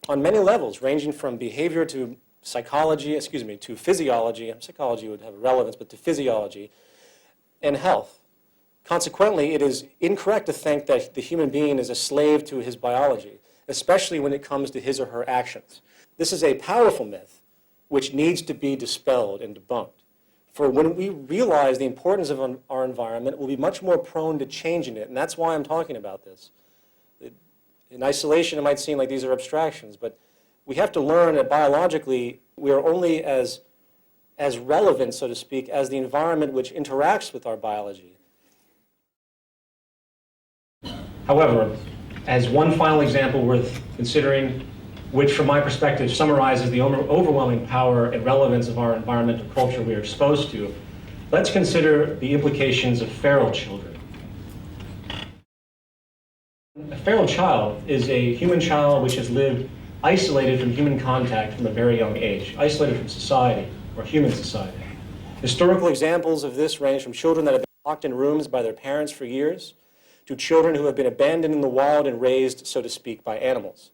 on many levels, ranging from behavior to psychology, to physiology. Psychology would have relevance, but to physiology and health. Consequently, it is incorrect to think that the human being is a slave to his biology, especially when it comes to his or her actions. This is a powerful myth which needs to be dispelled and debunked. For when we realize the importance of our environment, we'll be much more prone to changing it, and that's why I'm talking about this. In isolation, it might seem like these are abstractions, but we have to learn that biologically, we are only as relevant, so to speak, as the environment which interacts with our biology. However, as one final example worth considering, which from my perspective summarizes the overwhelming power and relevance of our environmental culture we are exposed to, let's consider the implications of feral children. A feral child is a human child which has lived isolated from human contact from a very young age, isolated from society or human society. Historical examples of this range from children that have been locked in rooms by their parents for years to children who have been abandoned in the wild and raised, so to speak, by animals.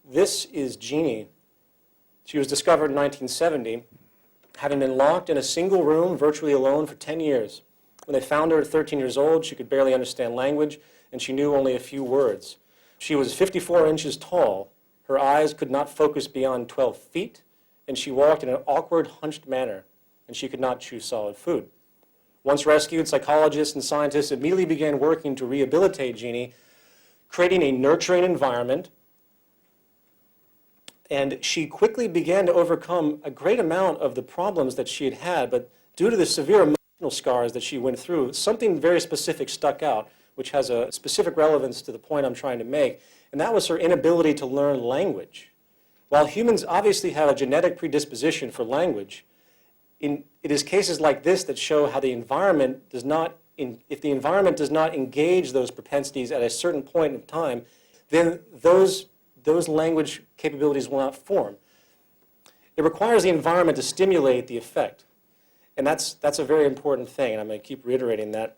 This is Jeannie. She was discovered in 1970, having been locked in a single room, virtually alone, for 10 years. When they found her at 13 years old, she could barely understand language, and she knew only a few words. She was 54 inches tall. Her eyes could not focus beyond 12 feet, and she walked in an awkward, hunched manner, and she could not chew solid food. Once rescued, psychologists and scientists immediately began working to rehabilitate Jeannie, creating a nurturing environment, and she quickly began to overcome a great amount of the problems that she had had, but due to the severe emotional scars that she went through, something very specific stuck out, which has a specific relevance to the point I'm trying to make, and that was her inability to learn language. While humans obviously have a genetic predisposition for language, it is cases like this that show how the environment does not, if the environment does not engage those propensities at a certain point in time, then those language capabilities will not form. It requires the environment to stimulate the effect. And that's a very important thing, and I'm going to keep reiterating that.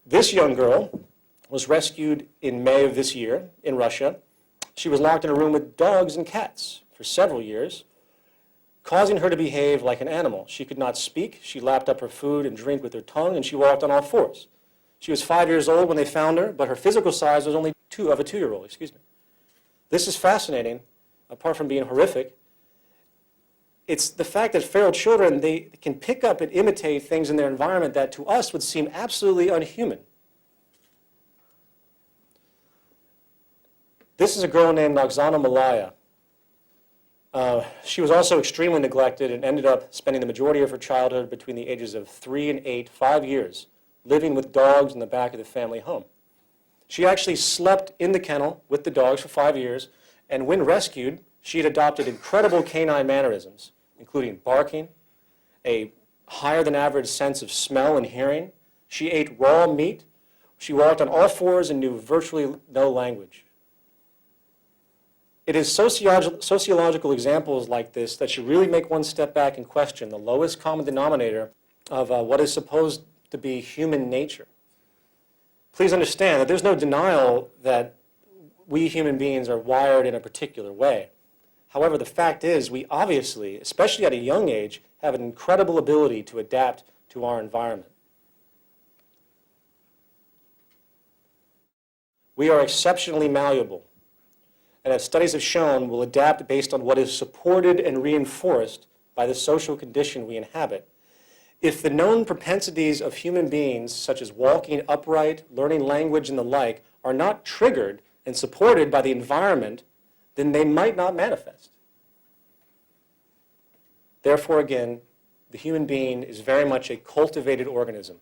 This young girl was rescued in May of this year in Russia. She was locked in a room with dogs and cats for several years, causing her to behave like an animal. She could not speak. She lapped up her food and drink with her tongue, and she walked on all fours. She was 5 years old when they found her, but her physical size was only of a 2-year-old, This is fascinating, apart from being horrific. It's the fact that feral children, they can pick up and imitate things in their environment that to us would seem absolutely unhuman. This is a girl named Oksana Malaya. She was also extremely neglected and ended up spending the majority of her childhood between the ages of 3 and 8, 5 years, living with dogs in the back of the family home. She actually slept in the kennel with the dogs for 5 years, and when rescued, she had adopted incredible canine mannerisms, including barking, a higher than average sense of smell and hearing. She ate raw meat. She walked on all fours and knew virtually no language. It is sociological examples like this that should really make one step back and question the lowest common denominator of what is supposed to be human nature. Please understand that there's no denial that we human beings are wired in a particular way. However, the fact is we obviously, especially at a young age, have an incredible ability to adapt to our environment. We are exceptionally malleable, and as studies have shown, will adapt based on what is supported and reinforced by the social condition we inhabit. If the known propensities of human beings, such as walking upright, learning language, and the like, are not triggered and supported by the environment, then they might not manifest. Therefore, again, the human being is very much a cultivated organism.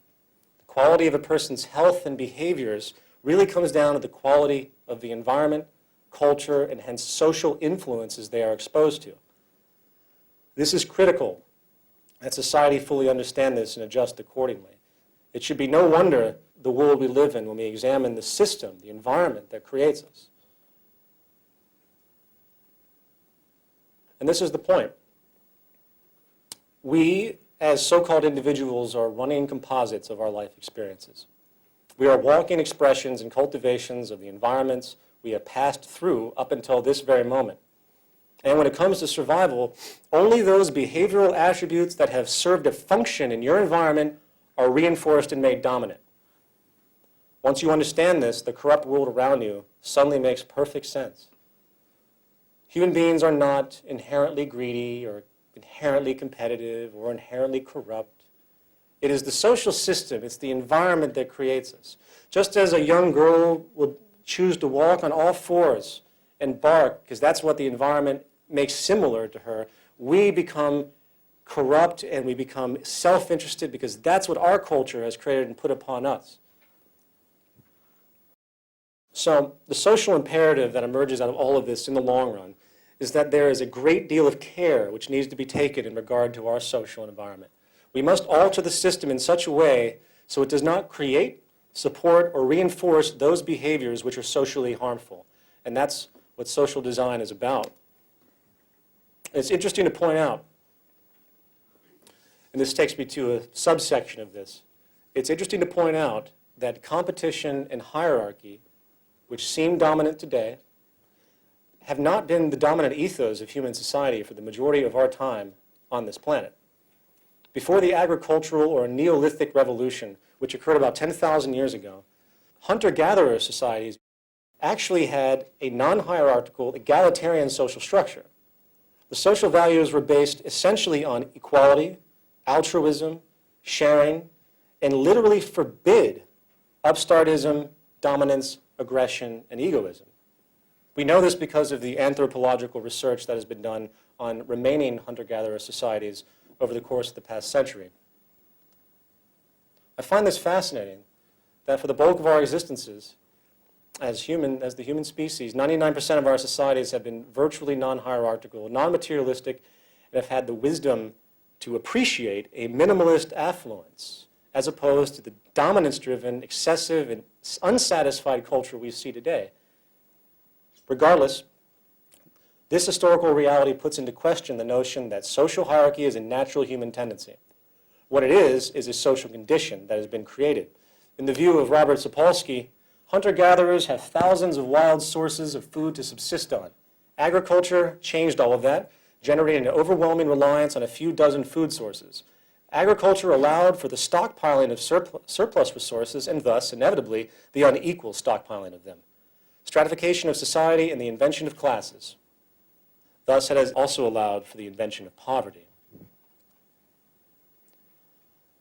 The quality of a person's health and behaviors really comes down to the quality of the environment, culture, and hence social influences they are exposed to. This is critical that society fully understand this and adjust accordingly. It should be no wonder the world we live in when we examine the system, the environment that creates us. And this is the point. We, as so-called individuals, are running composites of our life experiences. We are walking expressions and cultivations of the environments we have passed through up until this very moment. And when it comes to survival, only those behavioral attributes that have served a function in your environment are reinforced and made dominant. Once you understand this, the corrupt world around you suddenly makes perfect sense. Human beings are not inherently greedy or inherently competitive or inherently corrupt. It is the social system, it's the environment that creates us. Just as a young girl would choose to walk on all fours and bark because that's what the environment makes similar to her, we become corrupt and we become self-interested because that's what our culture has created and put upon us. So the social imperative that emerges out of all of this in the long run is that there is a great deal of care which needs to be taken in regard to our social environment. We must alter the system in such a way so it does not create, support, or reinforce those behaviors which are socially harmful. And that's what social design is about. It's interesting to point out, and this takes me to a subsection of this, it's interesting to point out that competition and hierarchy, which seem dominant today, have not been the dominant ethos of human society for the majority of our time on this planet. Before the agricultural or Neolithic revolution, which occurred about 10,000 years ago, hunter-gatherer societies actually had a non-hierarchical, egalitarian social structure. The social values were based essentially on equality, altruism, sharing, and literally forbid upstartism, dominance, aggression, and egoism. We know this because of the anthropological research that has been done on remaining hunter-gatherer societies over the course of the past century. I find this fascinating, that for the bulk of our existences, as the human species, 99% of our societies have been virtually non-hierarchical, non-materialistic, and have had the wisdom to appreciate a minimalist affluence, as opposed to the dominance-driven, excessive, and unsatisfied culture we see today. Regardless, this historical reality puts into question the notion that social hierarchy is a natural human tendency. What it is a social condition that has been created. In the view of Robert Sapolsky, hunter-gatherers have thousands of wild sources of food to subsist on. Agriculture changed all of that, generating an overwhelming reliance on a few dozen food sources. Agriculture allowed for the stockpiling of surplus resources and thus, inevitably, the unequal stockpiling of them. Stratification of society and the invention of classes. Thus, it has also allowed for the invention of poverty.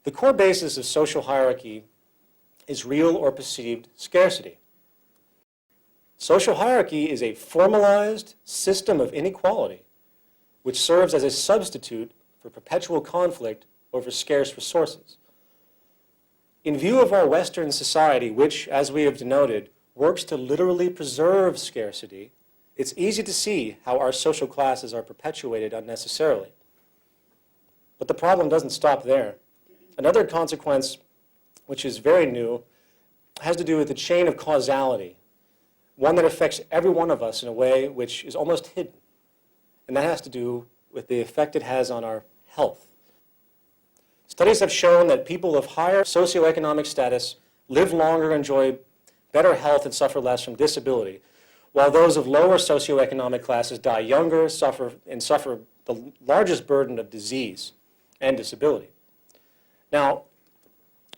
The core basis of social hierarchy is real or perceived scarcity. Social hierarchy is a formalized system of inequality which serves as a substitute for perpetual conflict over scarce resources. In view of our Western society, which, as we have denoted, works to literally preserve scarcity, it's easy to see how our social classes are perpetuated unnecessarily. But the problem doesn't stop there. Another consequence, which is very new, has to do with the chain of causality, one that affects every one of us in a way which is almost hidden. And that has to do with the effect it has on our health. Studies have shown that people of higher socioeconomic status live longer, enjoy better health, and suffer less from disability, while those of lower socioeconomic classes die younger, and suffer the largest burden of disease and disability. Now,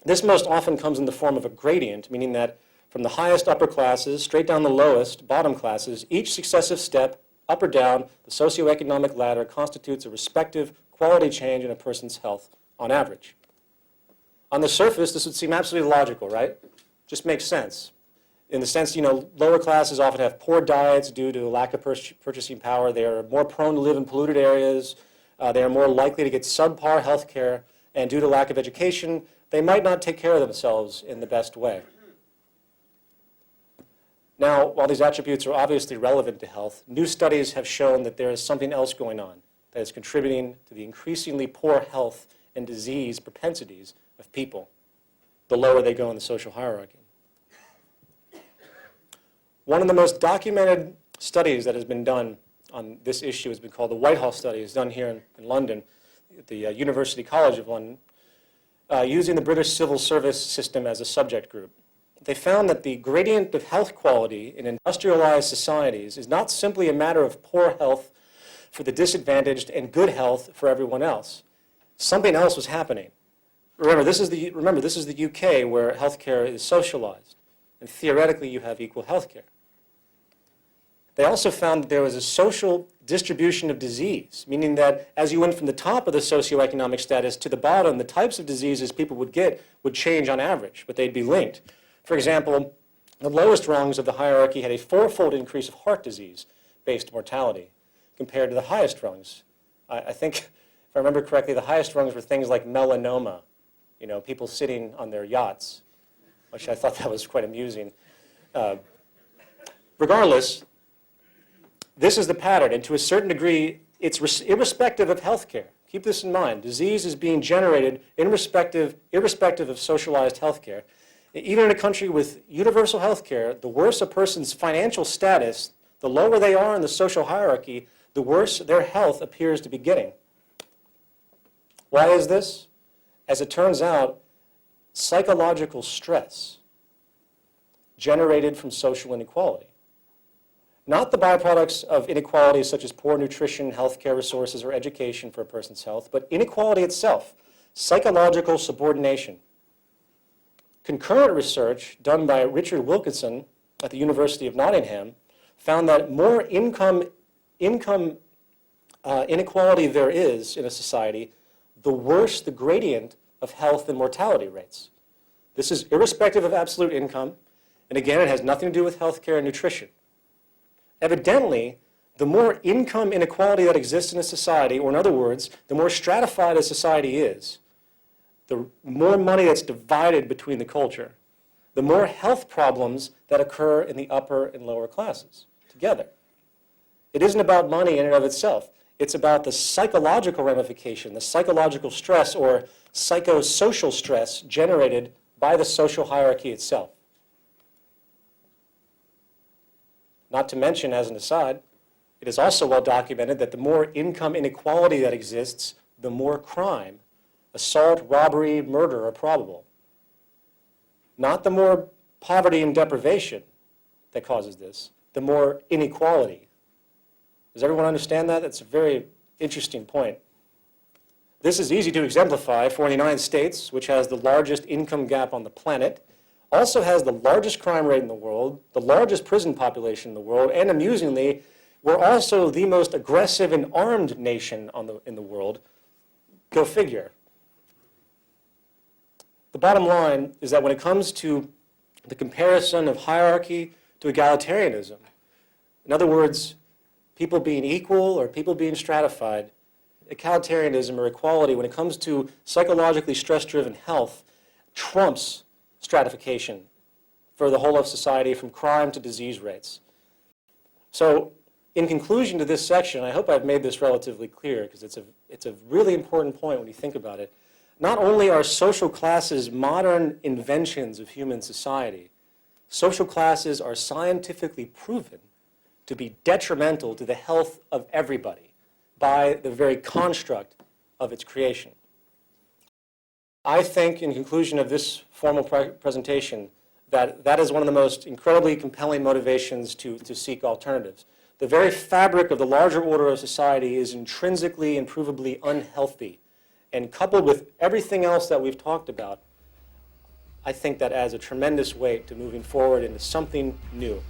this most often comes in the form of a gradient, meaning that from the highest upper classes straight down the lowest bottom classes, each successive step, up or down the socioeconomic ladder, constitutes a respective quality change in a person's health on average. On the surface, this would seem absolutely logical, right? Just makes sense. In the sense, lower classes often have poor diets due to a lack of purchasing power. They are more prone to live in polluted areas. They are more likely to get subpar health care. And due to lack of education, they might not take care of themselves in the best way. Now, while these attributes are obviously relevant to health, new studies have shown that there is something else going on that is contributing to the increasingly poor health and disease propensities of people, the lower they go in the social hierarchy. One of the most documented studies that has been done on this issue has been called the Whitehall study. It's done here in London, at the University College of London, using the British civil service system as a subject group. they found that the gradient of health quality in industrialized societies is not simply a matter of poor health for the disadvantaged and good health for everyone else. Something else was happening. Remember, this is the UK where healthcare is socialized, and theoretically you have equal healthcare. They also found that there was a social distribution of disease, meaning that as you went from the top of the socioeconomic status to the bottom, the types of diseases people would get would change on average, but they'd be linked. For example, the lowest rungs of the hierarchy had a fourfold increase of heart disease-based mortality compared to the highest rungs. I think, if I remember correctly, the highest rungs were things like melanoma, people sitting on their yachts, which I thought that was quite amusing. Regardless, this is the pattern, and to a certain degree, it's irrespective of healthcare. Keep this in mind. Disease is being generated irrespective of socialized healthcare. Even in a country with universal healthcare, the worse a person's financial status, the lower they are in the social hierarchy, the worse their health appears to be getting. Why is this? As it turns out, psychological stress generated from social inequality. Not the byproducts of inequality such as poor nutrition, healthcare resources, or education for a person's health, but inequality itself, psychological subordination. Concurrent research done by Richard Wilkinson at the University of Nottingham found that more income inequality there is in a society, the worse the gradient of health and mortality rates. This is irrespective of absolute income, and again, it has nothing to do with healthcare and nutrition. Evidently, the more income inequality that exists in a society, or in other words, the more stratified a society is, the more money that's divided between the culture, the more health problems that occur in the upper and lower classes together. It isn't about money in and of itself. It's about the psychological ramification, the psychological stress or psychosocial stress generated by the social hierarchy itself. Not to mention, as an aside, it is also well documented that the more income inequality that exists, the more crime, assault, robbery, murder are probable. Not the more poverty and deprivation that causes this, the more inequality. Does everyone understand that? That's a very interesting point. This is easy to exemplify for the United States, which has the largest income gap on the planet, also has the largest crime rate in the world, the largest prison population in the world, and amusingly, we're also the most aggressive and armed nation in the world. Go figure. The bottom line is that when it comes to the comparison of hierarchy to egalitarianism, in other words, people being equal or people being stratified, egalitarianism or equality, when it comes to psychologically stress-driven health, trumps stratification for the whole of society from crime to disease rates. So in conclusion to this section, I hope I've made this relatively clear because it's a really important point when you think about it. Not only are social classes modern inventions of human society, social classes are scientifically proven to be detrimental to the health of everybody by the very construct of its creation. I think, in conclusion of this formal presentation, that is one of the most incredibly compelling motivations to seek alternatives. The very fabric of the larger order of society is intrinsically and provably unhealthy. And coupled with everything else that we've talked about, I think that adds a tremendous weight to moving forward into something new.